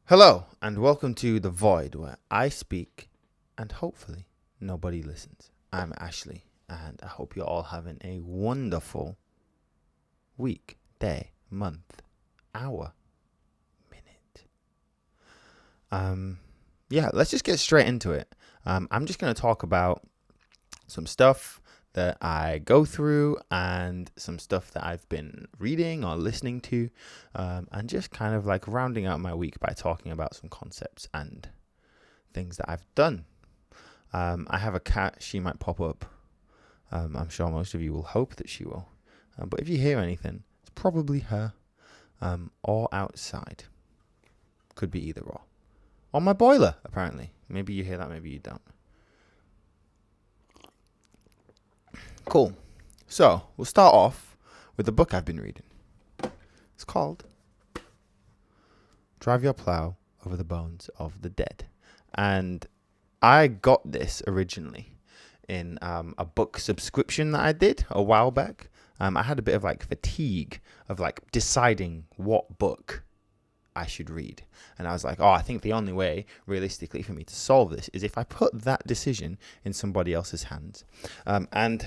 Hello, and welcome to The Void, where I speak and hopefully nobody listens. I'm Ashley, and I hope you're all having a wonderful week, day, month, hour, minute. Let's just get straight into it. I'm just going to talk about some stuff that I go through and some stuff that I've been reading or listening to, and just kind of like rounding out my week by talking about some concepts and things that I've done. I have a cat. She might pop up. I'm sure most of you will hope that she will. But if you hear anything, it's probably her, or outside. Could be either or. On my boiler, apparently. Maybe you hear that, maybe you don't. Cool. So, we'll start off with the book I've been reading. It's called Drive Your Plow Over the Bones of the Dead. And I got this originally in a book subscription that I did a while back. I had a bit of like fatigue of like deciding what book I should read. And I was like, I think the only way realistically for me to solve this is if I put that decision in somebody else's hands. And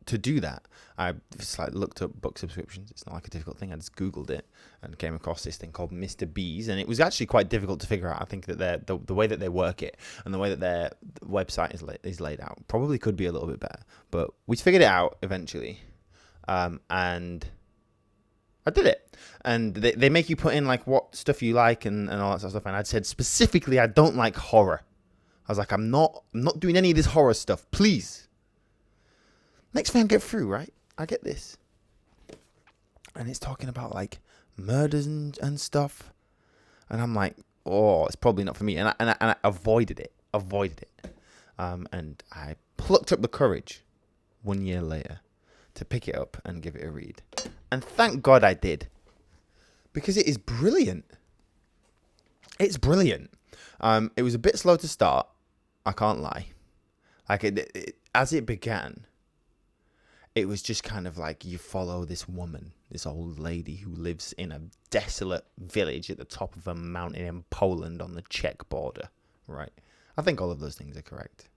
to do that, I just like looked up book subscriptions. It's not like a difficult thing. I just Googled it and came across this thing called Mr. B's, and it was actually quite difficult to figure out. I think that the way that they work it and the way that their website is laid out probably could be a little bit better. But we figured it out eventually, and I did it. And they make you put in like what stuff you like and all that sort of stuff. And I said specifically, I don't like horror. I was like, I'm not doing any of this horror stuff, please. Next thing I get through, right? I get this. And it's talking about like murders and stuff. And I'm like, it's probably not for me. And I avoided it. And I plucked up the courage 1 year later to pick it up and give it a read. And thank God I did. Because it is brilliant. It's brilliant. It was a bit slow to start. I can't lie. Like as it began, it was just kind of like you follow this woman, this old lady who lives in a desolate village at the top of a mountain in Poland on the Czech border, right? I think all of those things are correct.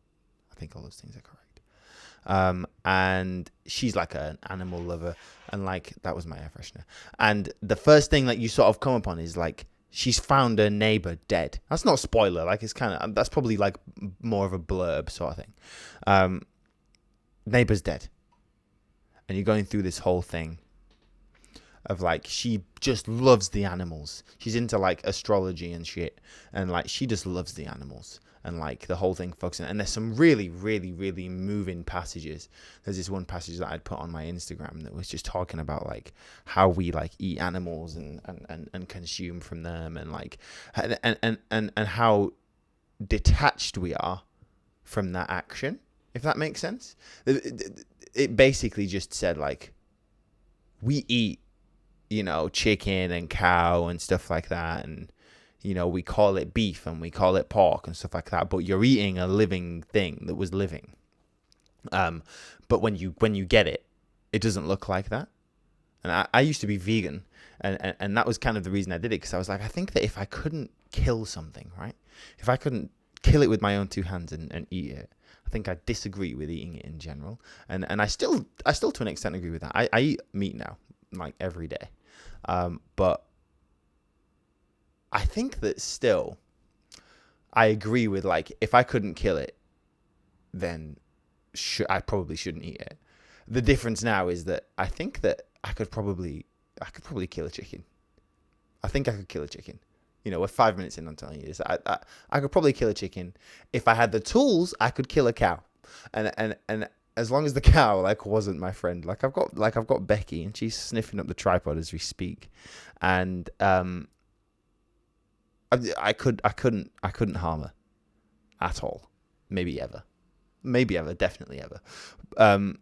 And she's like an animal lover, and like that was my air freshener. And the first thing that you sort of come upon is like she's found her neighbor dead. That's not a spoiler. Like it's kind of that's probably like more of a blurb sort of thing. Neighbor's dead. And you're going through this whole thing of like, she just loves the animals. She's into like astrology and shit. And like, she just loves the animals. And like the whole thing focusing. And there's some really, really, really moving passages. There's this one passage that I'd put on my Instagram that was just talking about like how we like eat animals and consume from them. And like, and how detached we are from that action, if that makes sense. It basically just said like, we eat, chicken and cow and stuff like that. And, we call it beef and we call it pork and stuff like that. But you're eating a living thing that was living. But when you get it, it doesn't look like that. And I used to be vegan. And that was kind of the reason I did it. Because I was like, I think that if I couldn't kill something, right? If I couldn't kill it with my own two hands and eat it, I think I disagree with eating it in general, and I still to an extent agree with that. I eat meat now, like every day, but I think that still I agree with like if I couldn't kill it, then I probably shouldn't eat it. The difference now is that I think that I could probably kill a chicken. I think I could kill a chicken. We're 5 minutes in, I'm telling you this. I could probably kill a chicken. If I had the tools, I could kill a cow. And as long as the cow like wasn't my friend. I've got Becky and she's sniffing up the tripod as we speak. And I couldn't harm her at all. Maybe ever, definitely ever. But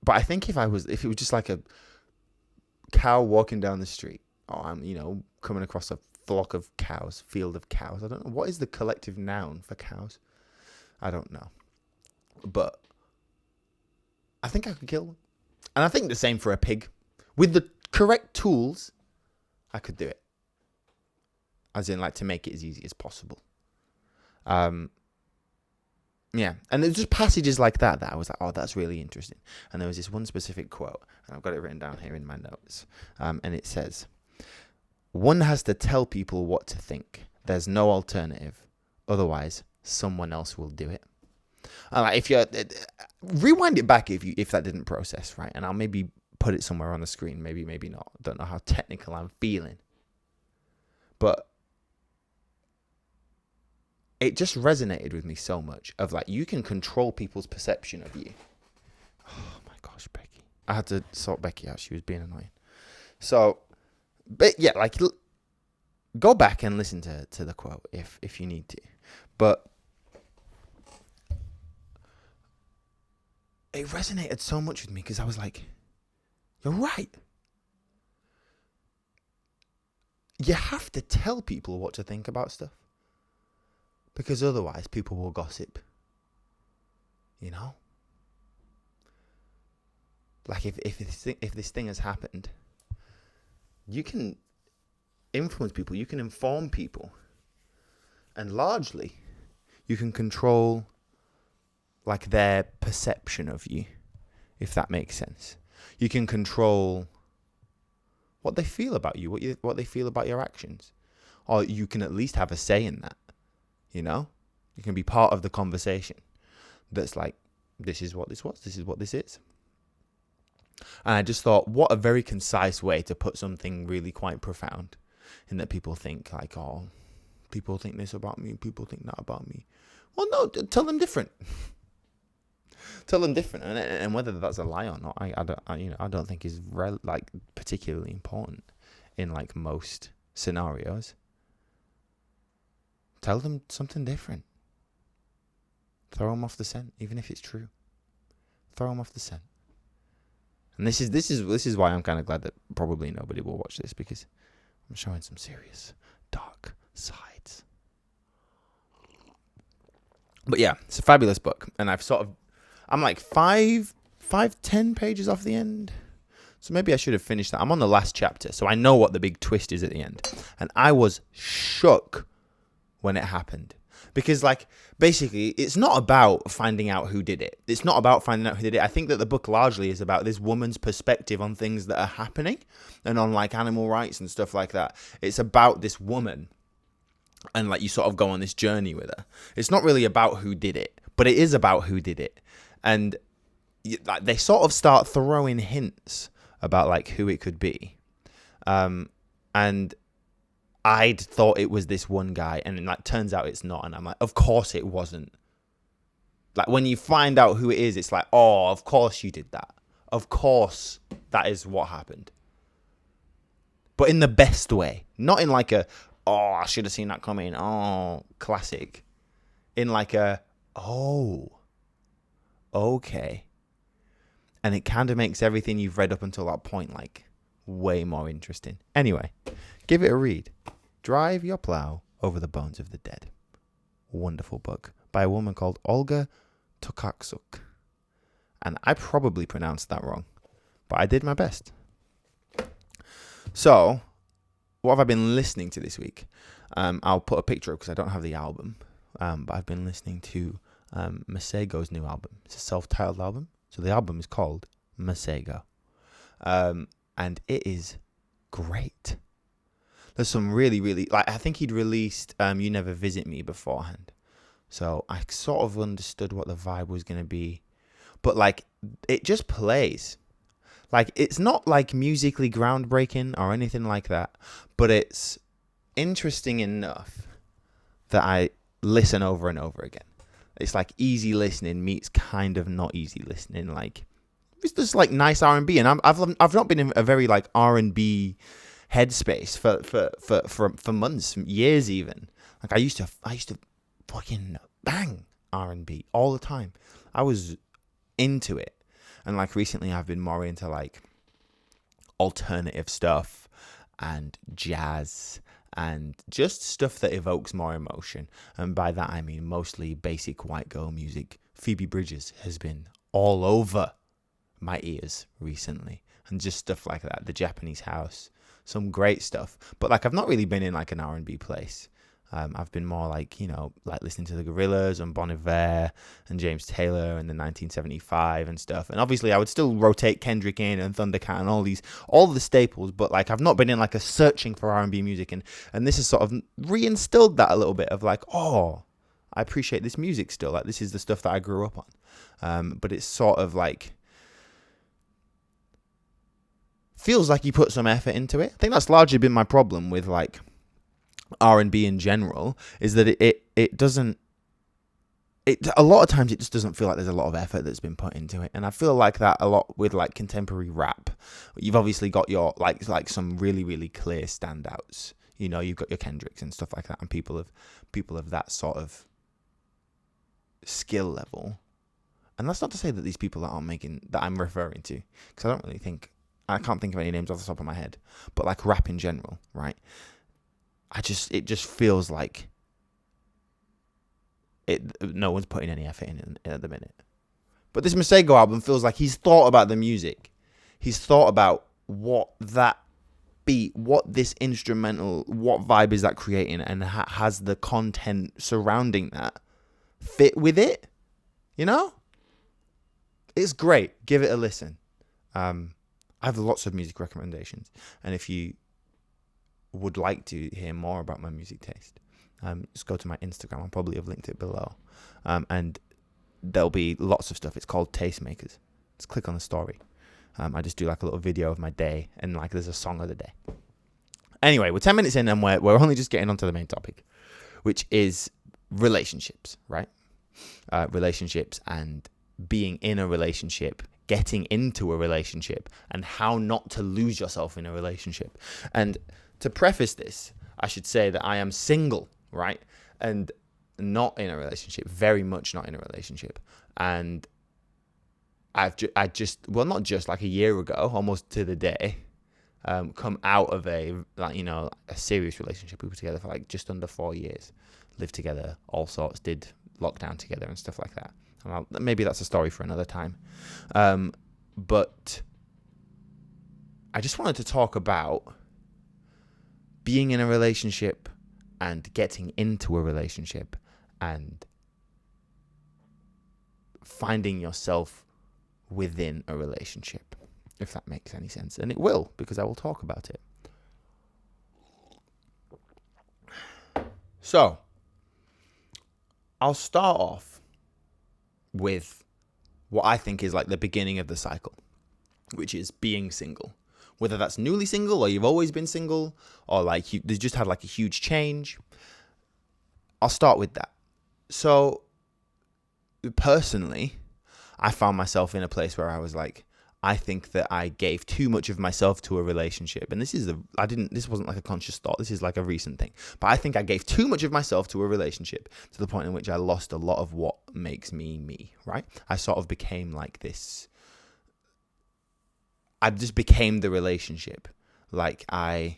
I think if it was just like a cow walking down the street, or I'm coming across a field of cows. I don't know what is the collective noun for cows. I don't know, but I think I could kill one, and I think the same for a pig. With the correct tools, I could do it. As in, like, to make it as easy as possible. Yeah, and there's just passages like that I was like, oh, that's really interesting. And there was this one specific quote, and I've got it written down here in my notes. And it says, one has to tell people what to think. There's no alternative. Otherwise, someone else will do it. If you rewind it back if that didn't process right, and I'll maybe put it somewhere on the screen, maybe not. Don't know how technical I'm feeling, but it just resonated with me so much. Of like, you can control people's perception of you. Oh my gosh, Becky! I had to sort Becky out. She was being annoying. So, but yeah, like, go back and listen to the quote if you need to, but. It resonated so much with me because I was like, you're right. You have to tell people what to think about stuff. Because otherwise people will gossip. You know? Like if this thing has happened, you can influence people, you can inform people. And largely, you can control like their perception of you, if that makes sense. You can control what they feel about you, what they feel about your actions. Or you can at least have a say in that, you know? You can be part of the conversation that's like, this is what this was, this is what this is. And I just thought, what a very concise way to put something really quite profound, in that people think like, oh, people think this about me, people think that about me. Well, no, tell them different. Tell them different, and whether that's a lie or not, I don't think is like particularly important in like most scenarios. Tell them something different. Throw them off the scent, even if it's true. Throw them off the scent. And this is why I'm kind of glad that probably nobody will watch this, because I'm showing some serious dark sides. But yeah, it's a fabulous book, and I'm like 10 pages off the end. So maybe I should have finished that. I'm on the last chapter, so I know what the big twist is at the end. And I was shook when it happened. Because, like, basically, it's not about finding out who did it. It's not about finding out who did it. I think that the book largely is about this woman's perspective on things that are happening and on, like, animal rights and stuff like that. It's about this woman. And, like, you sort of go on this journey with her. It's not really about who did it, but it is about who did it. And like, they sort of start throwing hints about like who it could be. And I'd thought it was this one guy, and like turns out it's not. And I'm like, of course it wasn't. Like, when you find out who it is, it's like, oh, of course you did that. Of course that is what happened. But in the best way. Not in like a, oh, I should have seen that coming. Oh, classic. In like a, oh, okay. And it kind of makes everything you've read up until that point like way more interesting. Anyway, give it a read. Drive your plow over the bones of the dead. Wonderful book by a woman called Olga Tocarczuk. And I probably pronounced that wrong, but I did my best. So, what have I been listening to this week? I'll put a picture up because I don't have the album. But I've been listening to Masego's new album. It's a self-titled album. So the album is called Masego. And it is great. There's some really, really, like, I think he'd released You Never Visit Me beforehand. So I sort of understood what the vibe was going to be. But, like, it just plays. Like, it's not, like, musically groundbreaking or anything like that. But it's interesting enough that I listen over and over again. It's like easy listening meets kind of not easy listening. Like, it's just like nice R&B, and I've not been in a very like R&B headspace for months, years even. Like, I used to fucking bang R&B all the time. I was into it, and like recently I've been more into like alternative stuff and jazz. And just stuff that evokes more emotion. And by that, I mean mostly basic white girl music. Phoebe Bridgers has been all over my ears recently. and just stuff like that. The Japanese house, some great stuff. But like I've not really been in like an R&B place. I've been more like, like listening to the Gorillaz and Bon Iver and James Taylor and the 1975 and stuff. And obviously I would still rotate Kendrick in and Thundercat and all the staples, but like I've not been in like a searching for R&B music. And this has sort of reinstilled that a little bit of like, oh, I appreciate this music still. Like this is the stuff that I grew up on. But it's sort of like, feels like you put some effort into it. I think that's largely been my problem with like R&B in general, is that it doesn't, a lot of times it just doesn't feel like there's a lot of effort that's been put into it. And I feel like that a lot with like contemporary rap. You've obviously got your like some really, really clear standouts. You've got your Kendricks and stuff like that, and people of that sort of skill level. And that's not to say that these people that I'm referring to, because I can't think of any names off the top of my head, but like rap in general, right? It just feels like no one's putting any effort in at the minute. But this Masego album feels like he's thought about the music. He's thought about what that beat, what this instrumental, what vibe is that creating, and has the content surrounding that fit with it. It's great. Give it a listen. I have lots of music recommendations, and if you would like to hear more about my music taste, just go to my Instagram. I'll probably have linked it below, and there'll be lots of stuff. It's called Tastemakers. Just click on the story. I just do like a little video of my day, and like there's a song of the day. Anyway, we're 10 minutes in, and we're only just getting onto the main topic, which is relationships, right? Relationships and being in a relationship, getting into a relationship, and how not to lose yourself in a relationship. And to preface this, I should say that I am single, right? And not in a relationship, very much not in a relationship. And I just, not just like a year ago, almost to the day, come out of a serious relationship. We were together for like just under 4 years, lived together, all sorts, did lockdown together and stuff like that. And maybe that's a story for another time. But I just wanted to talk about being in a relationship and getting into a relationship and finding yourself within a relationship, if that makes any sense. And it will, because I will talk about it. So, I'll start off with what I think is like the beginning of the cycle, which is being single. Whether that's newly single or you've always been single or like you just had like a huge change. I'll start with that. So personally, I found myself in a place where I was like, I think that I gave too much of myself to a relationship. And this wasn't like a conscious thought. This is like a recent thing. But I think I gave too much of myself to a relationship to the point in which I lost a lot of what makes me me, right? I sort of became like this. I just became the relationship. There's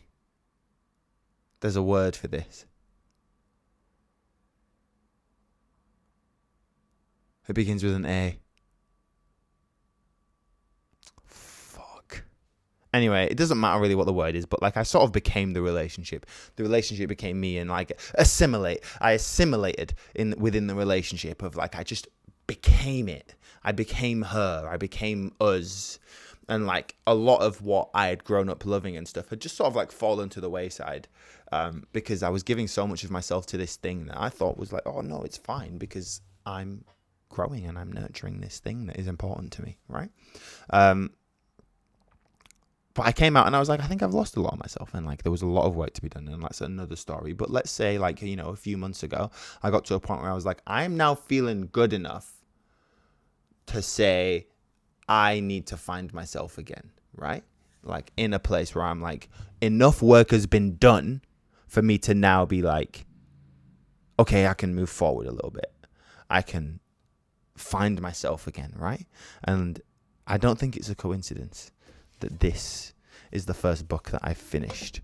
a word for this. It begins with an A. Fuck. Anyway, it doesn't matter really what the word is, but like I sort of became the relationship. The relationship became me, and like I assimilated within the relationship of like I just became it. I became her. I became us. And like a lot of what I had grown up loving and stuff had just sort of like fallen to the wayside, because I was giving so much of myself to this thing that I thought was like, oh no, it's fine because I'm growing and I'm nurturing this thing that is important to me, right? But I came out and I was like, I think I've lost a lot of myself, and like there was a lot of work to be done, and that's another story. But let's say like, a few months ago, I got to a point where I was like, I'm now feeling good enough to say I need to find myself again, right? Like in a place where I'm like, enough work has been done for me to now be like, okay, I can move forward a little bit. I can find myself again, right? And I don't think it's a coincidence that this is the first book that I've finished,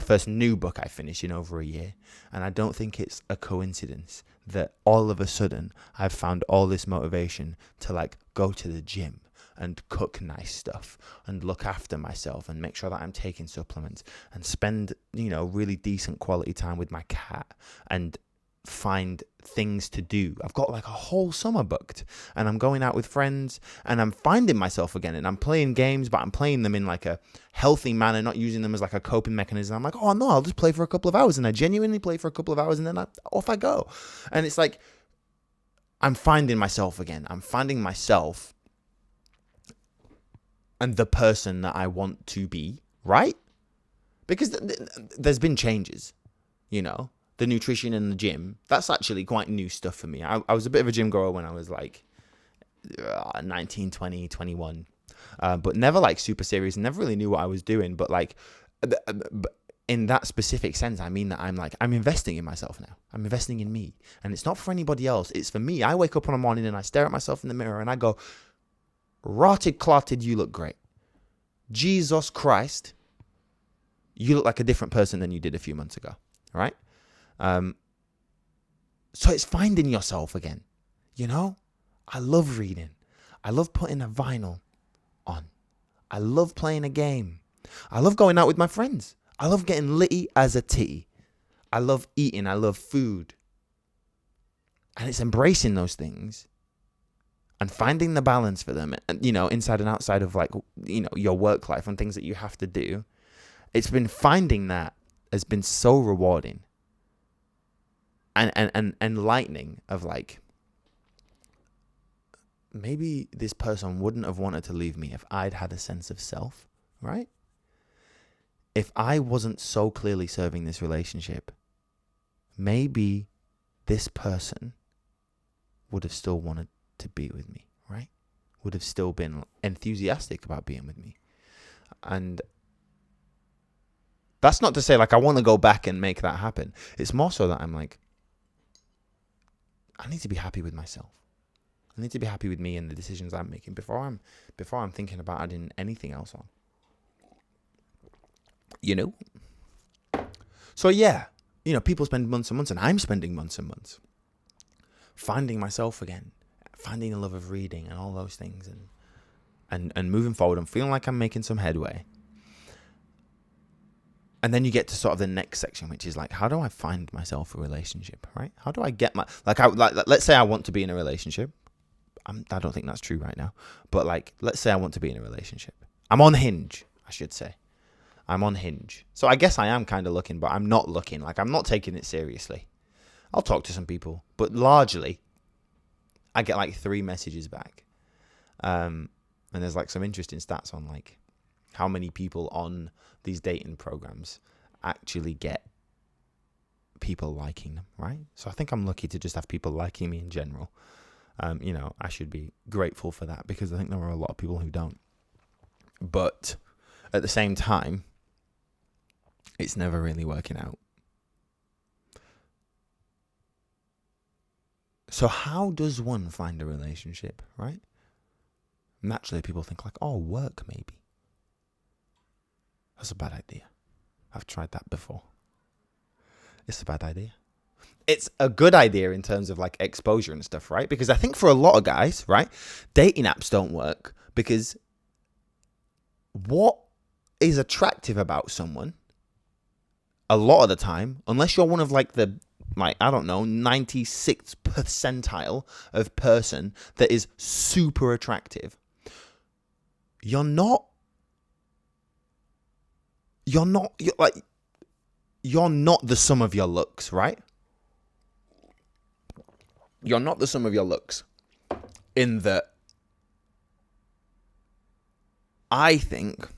first new book I finished in over a year. And I don't think it's a coincidence that all of a sudden I've found all this motivation to like go to the gym and cook nice stuff and look after myself and make sure that I'm taking supplements and spend, really decent quality time with my cat and find things to do. I've got like a whole summer booked and I'm going out with friends and I'm finding myself again and I'm playing games, but I'm playing them in like a healthy manner, not using them as like a coping mechanism. I'm like, oh no, I'll just play for a couple of hours, and I genuinely play for a couple of hours and then off I go. And it's like, I'm finding myself again. I'm finding myself and the person that I want to be, right? Because there's been changes, The nutrition in the gym, that's actually quite new stuff for me. I was a bit of a gym goer when I was like 19, 20, 21. But never like super serious, never really knew what I was doing. But like in that specific sense, I mean that I'm investing in myself now. I'm investing in me. And it's not for anybody else. It's for me. I wake up on a morning and I stare at myself in the mirror and I go, rotted, clotted, you look great. Jesus Christ, you look like a different person than you did a few months ago. All right? So it's finding yourself again. I love reading. I love putting a vinyl on. I love playing a game. I love going out with my friends. I love getting litty as a titty. I love eating. I love food. And it's embracing those things and finding the balance for them, inside and outside of like, your work life and things that you have to do. It's been finding that has been so rewarding. And enlightening of like, maybe this person wouldn't have wanted to leave me if I'd had a sense of self, right? If I wasn't so clearly serving this relationship, maybe this person would have still wanted to be with me, right? Would have still been enthusiastic about being with me. And that's not to say like I want to go back and make that happen. It's more so that I'm like, I need to be happy with myself. I need to be happy with me and the decisions I'm making before I'm thinking about adding anything else on. So yeah, people spend months and months, and I'm spending months and months finding myself again, finding the love of reading and all those things, and moving forward. I'm feeling like I'm making some headway. And then you get to sort of the next section, which is like, how do I find myself a relationship, right? How do I get let's say I want to be in a relationship. I don't think that's true right now. But like, let's say I want to be in a relationship. I'm on Hinge, I should say. I'm on Hinge. So I guess I am kind of looking, but I'm not looking. Like, I'm not taking it seriously. I'll talk to some people. But largely, I get like 3 messages back. And there's like some interesting stats on like how many people on these dating programs actually get people liking them, right? So I think I'm lucky to just have people liking me in general. I should be grateful for that because I think there are a lot of people who don't. But at the same time, it's never really working out. So how does one find a relationship, right? Naturally, people think like, oh, work maybe. That's a bad idea. I've tried that before. It's a bad idea. It's a good idea in terms of like exposure and stuff, right? Because I think for a lot of guys, right, dating apps don't work because what is attractive about someone a lot of the time, unless you're one of like the, like, I don't know, 96th percentile of person that is super attractive, you're not the sum of your looks, right? You're not the sum of your looks. In that, I think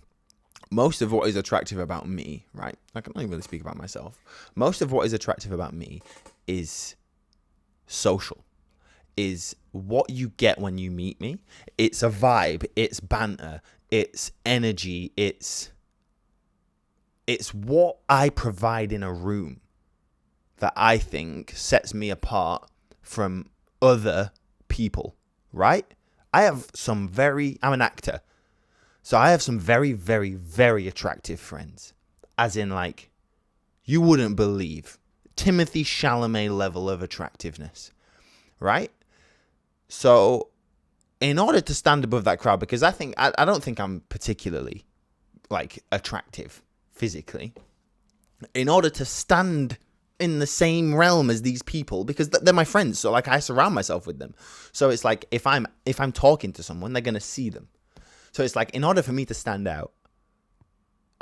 most of what is attractive about me, right? I can only really speak about myself. Most of what is attractive about me is social, is what you get when you meet me. It's a vibe, it's banter, it's energy, it's what I provide in a room that I think sets me apart from other people, right? I'm an actor. So I have some very, very, very attractive friends. As in, like, you wouldn't believe. Timothée Chalamet level of attractiveness, right? So in order to stand above that crowd, because I don't think I'm particularly like attractive physically, in order to stand in the same realm as these people, because they're my friends, so like I surround myself with them. So it's like if I'm talking to someone, they're gonna see them. So it's like in order for me to stand out,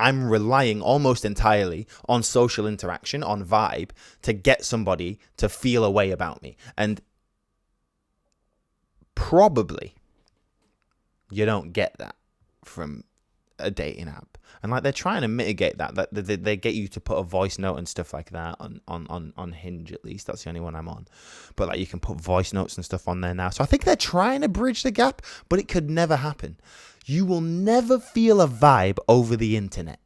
I'm relying almost entirely on social interaction, on vibe, to get somebody to feel a way about me. And probably you don't get that from a dating app. And like they're trying to mitigate that they get you to put a voice note and stuff like that on Hinge. At least that's the only one I'm on, but like you can put voice notes and stuff on there now. So I think they're trying to bridge the gap, but it could never happen. You will never feel a vibe over the internet,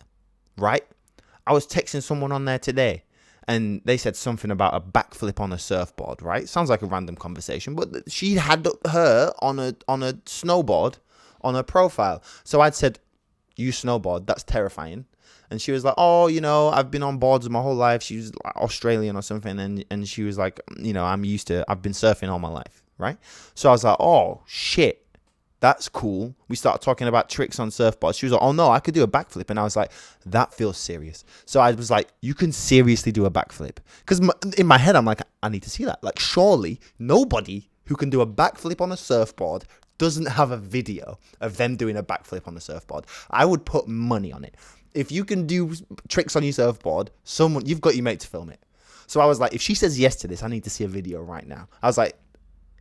right? I was texting someone on there today and they said something about a backflip on a surfboard, right? Sounds like a random conversation, but she had her on a snowboard on her profile. So I'd said, "You snowboard, that's terrifying." And she was like, "Oh, I've been on boards my whole life." She was like Australian or something. And she was like, I've been surfing all my life, right? So I was like, "Oh, shit. That's cool." We started talking about tricks on surfboards. She was like, "Oh no, I could do a backflip." And I was like, "That feels serious." So I was like, "You can seriously do a backflip?" Because in my head, I'm like, I need to see that. Like, surely nobody who can do a backflip on a surfboard doesn't have a video of them doing a backflip on the surfboard. I would put money on it. If you can do tricks on your surfboard, you've got your mate to film it. So I was like, if she says yes to this, I need to see a video right now. I was like,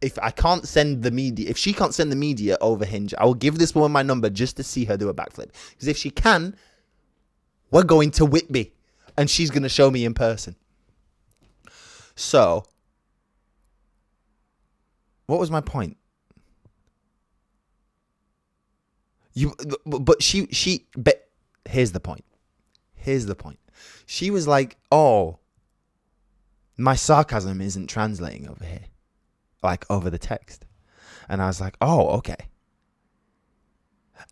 if she can't send the media over Hinge, I will give this woman my number just to see her do a backflip. Because if she can, we're going to Whitby and she's going to show me in person. So, what was my point? But here's the point. She was like, "Oh, my sarcasm isn't translating over here, like over the text." And I was like, "Oh, okay."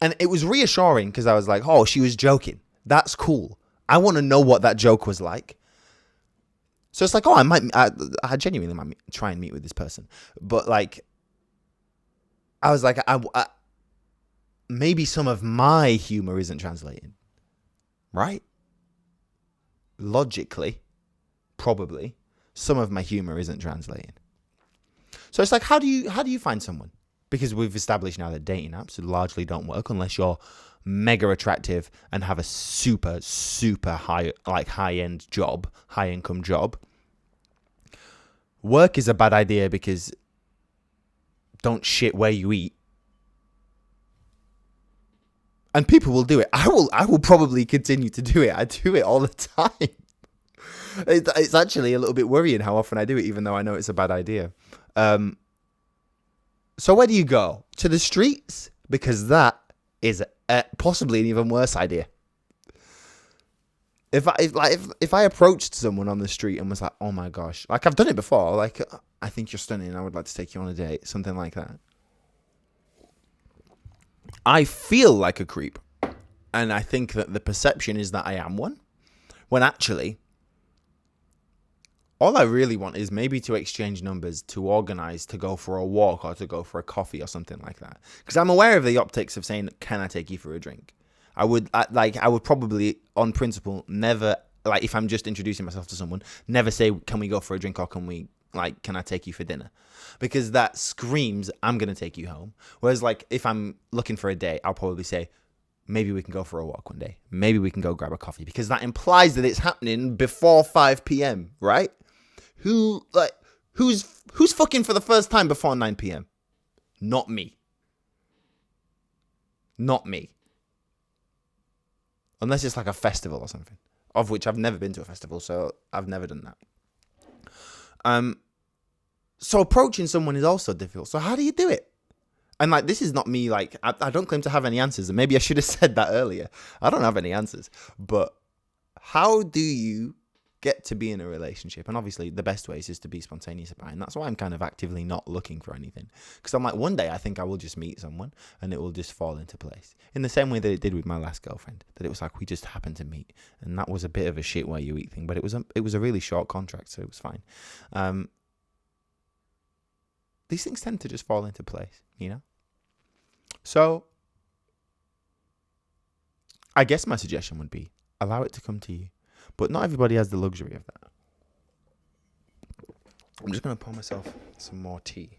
And it was reassuring because I was like, "Oh, she was joking. That's cool. I want to know what that joke was like." So it's like, "Oh, I genuinely might try and meet with this person." But like, I was like, maybe some of my humor isn't translating, right? Logically, probably some of my humor isn't translating. So it's like, how do you find someone? Because we've established now that dating apps largely don't work unless you're mega attractive and have a super, super high end job, high income job. Work is a bad idea because don't shit where you eat. And people will do it. I will probably continue to do it. I do it all the time. It's actually a little bit worrying how often I do it, even though I know it's a bad idea. So where do you go? To the streets? Because that is possibly an even worse idea. If I approached someone on the street and was like, "Oh my gosh," like I've done it before, like, "I think you're stunning. I would like to take you on a date," something like that. I feel like a creep, and I think that the perception is that I am one, when actually, all I really want is maybe to exchange numbers, to organize, to go for a walk or to go for a coffee or something like that. Because I'm aware of the optics of saying, "Can I take you for a drink?" I would probably, on principle, never, like if I'm just introducing myself to someone, never say, "Can we go for a drink?" or can I take you for dinner? Because that screams, I'm going to take you home. Whereas like if I'm looking for a date, I'll probably say, "Maybe we can go for a walk one day. Maybe we can go grab a coffee," because that implies that it's happening before 5 p.m., right? Who's fucking for the first time before 9 p.m.? Not me. Not me. Unless it's like a festival or something, of which I've never been to a festival, so I've never done that. So approaching someone is also difficult. So how do you do it? And like, this is not me, like, I don't claim to have any answers. And maybe I should have said that earlier. I don't have any answers. But how do you get to be in a relationship? And obviously the best ways is to be spontaneous about it. And that's why I'm kind of actively not looking for anything. Because I'm like, one day I think I will just meet someone and it will just fall into place. In the same way that it did with my last girlfriend. That it was like, we just happened to meet. And that was a bit of a shit where you eat thing. But it was a really short contract, so it was fine. These things tend to just fall into place, you know? So I guess my suggestion would be allow it to come to you. But not everybody has the luxury of that. I'm just going to pour myself some more tea.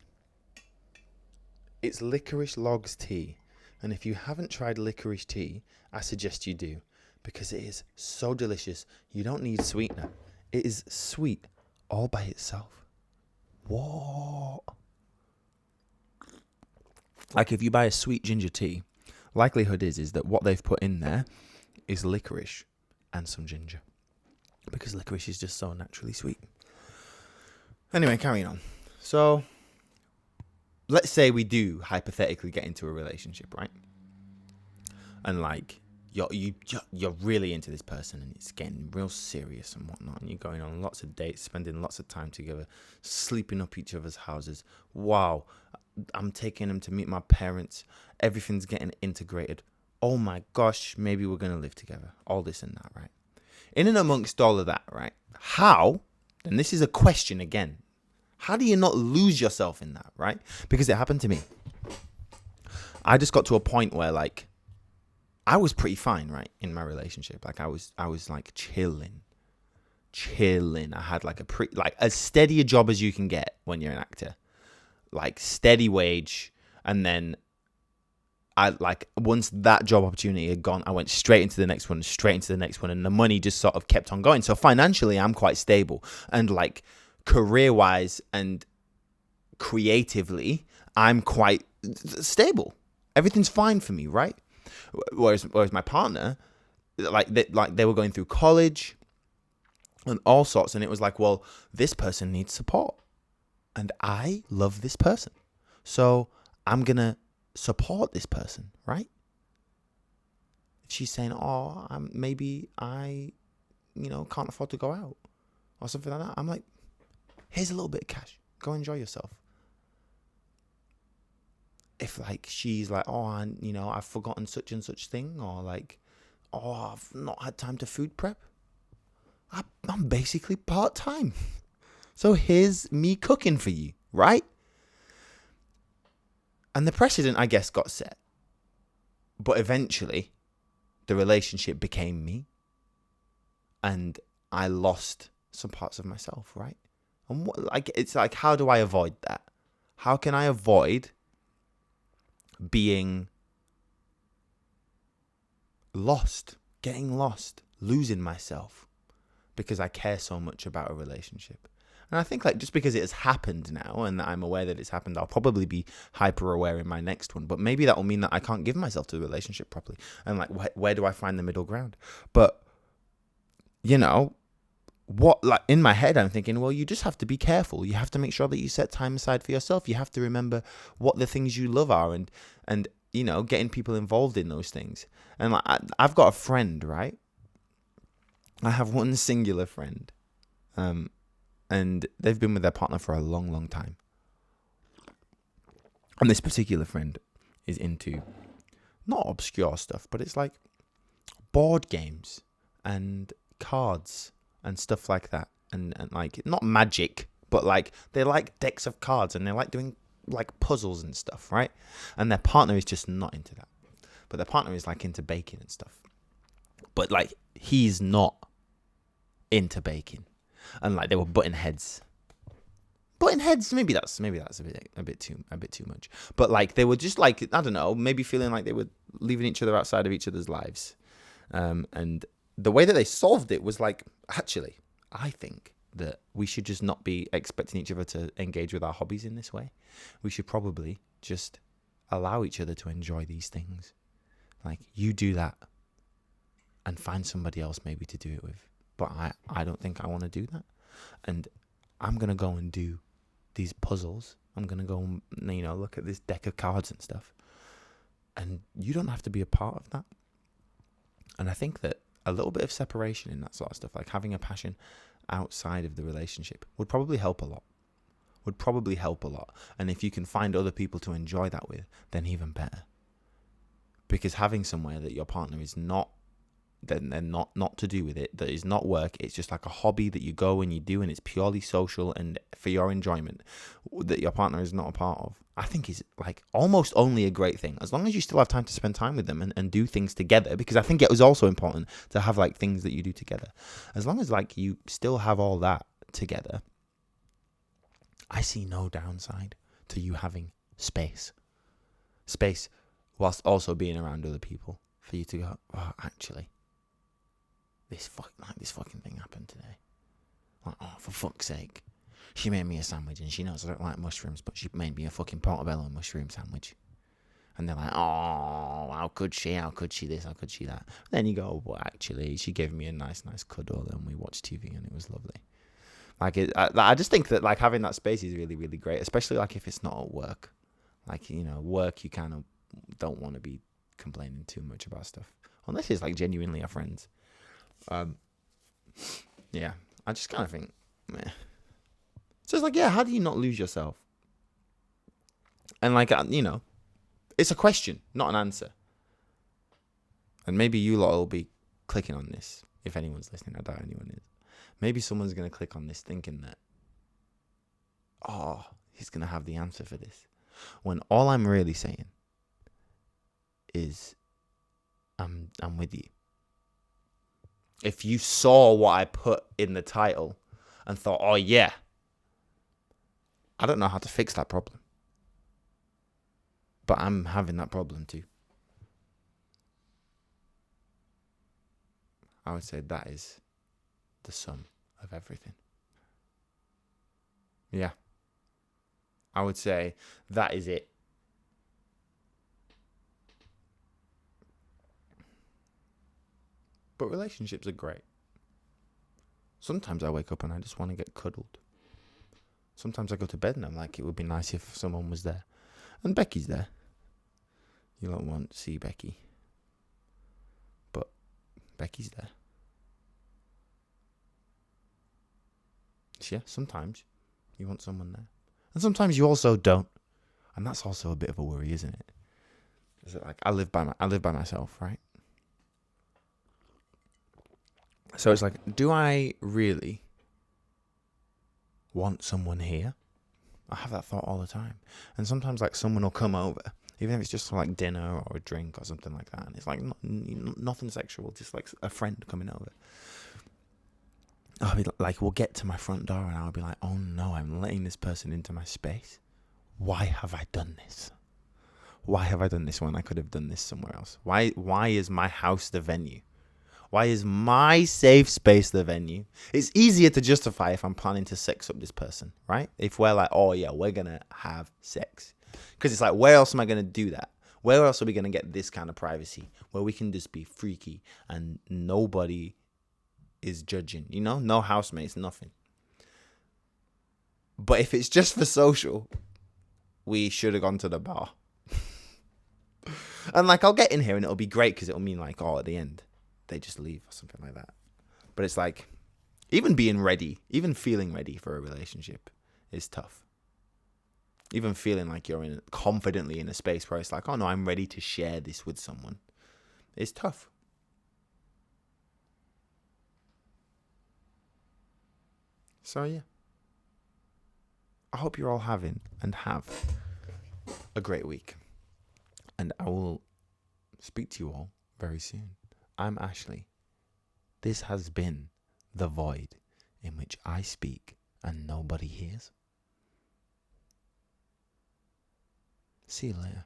It's licorice logs tea. And if you haven't tried licorice tea, I suggest you do. Because it is so delicious. You don't need sweetener. It is sweet all by itself. Whoa. Like if you buy a sweet ginger tea, likelihood is that what they've put in there is licorice and some ginger. Because licorice is just so naturally sweet. Anyway, carrying on. So, let's say we do hypothetically get into a relationship, right? And like, you're really into this person and it's getting real serious and whatnot. And you're going on lots of dates, spending lots of time together, sleeping up each other's houses. Wow, I'm taking them to meet my parents. Everything's getting integrated. Oh my gosh, maybe we're going to live together. All this and that, right? In and amongst all of that, right? How, and this is a question again, how do you not lose yourself in that, right? Because it happened to me. I just got to a point where like, I was pretty fine, right, in my relationship. Like I was like chilling. I had like as steady a job as you can get when you're an actor, like steady wage. And then I like once that job opportunity had gone, I went straight into the next one, and the money just sort of kept on going. So financially, I'm quite stable, and like career-wise and creatively, I'm quite stable. Everything's fine for me, right? Whereas my partner, they were going through college and all sorts, and it was like, well, this person needs support, and I love this person, so I'm gonna support this person, right? If she's saying, oh, maybe I, can't afford to go out or something like that, I'm like, here's a little bit of cash, go enjoy yourself. If like she's like, oh, I've forgotten such and such thing, or like, oh, I've not had time to food prep, I'm basically part-time. So here's me cooking for you, right? And the precedent, I guess, got set. But eventually, the relationship became me. And I lost some parts of myself, right? And it's like, how do I avoid that? How can I avoid being lost, getting lost, losing myself because I care so much about a relationship? And I think like just because it has happened now and that I'm aware that it's happened, I'll probably be hyper aware in my next one. But maybe that will mean that I can't give myself to the relationship properly. And like, where do I find the middle ground? But, what, like in my head, I'm thinking, well, you just have to be careful. You have to make sure that you set time aside for yourself. You have to remember what the things you love are and getting people involved in those things. And like, I've got a friend, right? I have one singular friend. And they've been with their partner for a long, long time. And this particular friend is into not obscure stuff, but it's like board games and cards and stuff like that. And like, not magic, but like they like decks of cards and they like doing like puzzles and stuff, right? And their partner is just not into that. But their partner is like into baking and stuff. But like, he's not into baking. And like they were butting heads. Maybe that's a bit too much. But like they were just like, I don't know, maybe feeling like they were leaving each other outside of each other's lives. And the way that they solved it was like, actually, I think that we should just not be expecting each other to engage with our hobbies in this way. We should probably just allow each other to enjoy these things. Like, you do that and find somebody else maybe to do it with. But I don't think I want to do that. And I'm going to go and do these puzzles. I'm going to go and, look at this deck of cards and stuff. And you don't have to be a part of that. And I think that a little bit of separation in that sort of stuff, like having a passion outside of the relationship, would probably help a lot. And if you can find other people to enjoy that with, then even better. Because having somewhere that your partner is not, then they're not to do with it, that is not work, it's just like a hobby that you go and you do and it's purely social and for your enjoyment, that your partner is not a part of, I think is like almost only a great thing, as long as you still have time to spend time with them and do things together, because I think it was also important to have like things that you do together. As long as like you still have all that together, I see no downside to you having space whilst also being around other people, for you to go, oh, actually, this fucking thing happened today. Like, oh, for fuck's sake. She made me a sandwich and she knows I don't like mushrooms, but she made me a fucking portobello mushroom sandwich. And they're like, oh, how could she? How could she this? How could she that? Then you go, well, actually, she gave me a nice cuddle and we watched TV and it was lovely. Like, I just think that, like, having that space is really, really great, especially, like, if it's not at work. Like, you know, work, you kind of don't want to be complaining too much about stuff. Unless it's, like, genuinely our friends. Yeah, I just kind of think, meh. So it's like, yeah, how do you not lose yourself? And like, you know, it's a question, not an answer. And maybe you lot will be clicking on this. If anyone's listening, I doubt anyone is. Maybe someone's going to click on this thinking that, oh, he's going to have the answer for this. When all I'm really saying is, I'm with you. If you saw what I put in the title and thought, oh yeah, I don't know how to fix that problem. But I'm having that problem too. I would say that is the sum of everything. Yeah. I would say that is it. But relationships are great. Sometimes I wake up and I just want to get cuddled. Sometimes I go to bed and I'm like, it would be nice if someone was there. And Becky's there. You don't want to see Becky. But Becky's there. So yeah, sometimes you want someone there. And sometimes you also don't. And that's also a bit of a worry, isn't it? Is it like I live by myself, right? So it's like, do I really want someone here? I have that thought all the time. And sometimes like someone will come over, even if it's just for like dinner or a drink or something like that. And it's like nothing sexual, just like a friend coming over. I'll be like, we'll get to my front door and I'll be like, oh no, I'm letting this person into my space. Why have I done this? Why have I done this when I could have done this somewhere else? Why is my house the venue? Why is my safe space the venue? It's easier to justify if I'm planning to sex up this person, right? If we're like, oh yeah, we're going to have sex. Because it's like, where else am I going to do that? Where else are we going to get this kind of privacy? Where we can just be freaky and nobody is judging, you know? No housemates, nothing. But if it's just for social, we should have gone to the bar. And like, I'll get in here and it'll be great because it'll mean like, oh, at the end, they just leave or something like that. But it's like, even being ready, even feeling ready for a relationship is tough. Even feeling like you're confidently in a space where it's like, oh no, I'm ready to share this with someone, is tough. So yeah, I hope you're all having and have a great week. And I will speak to you all very soon. I'm Ashley. This has been The Void, in which I speak and nobody hears. See you later.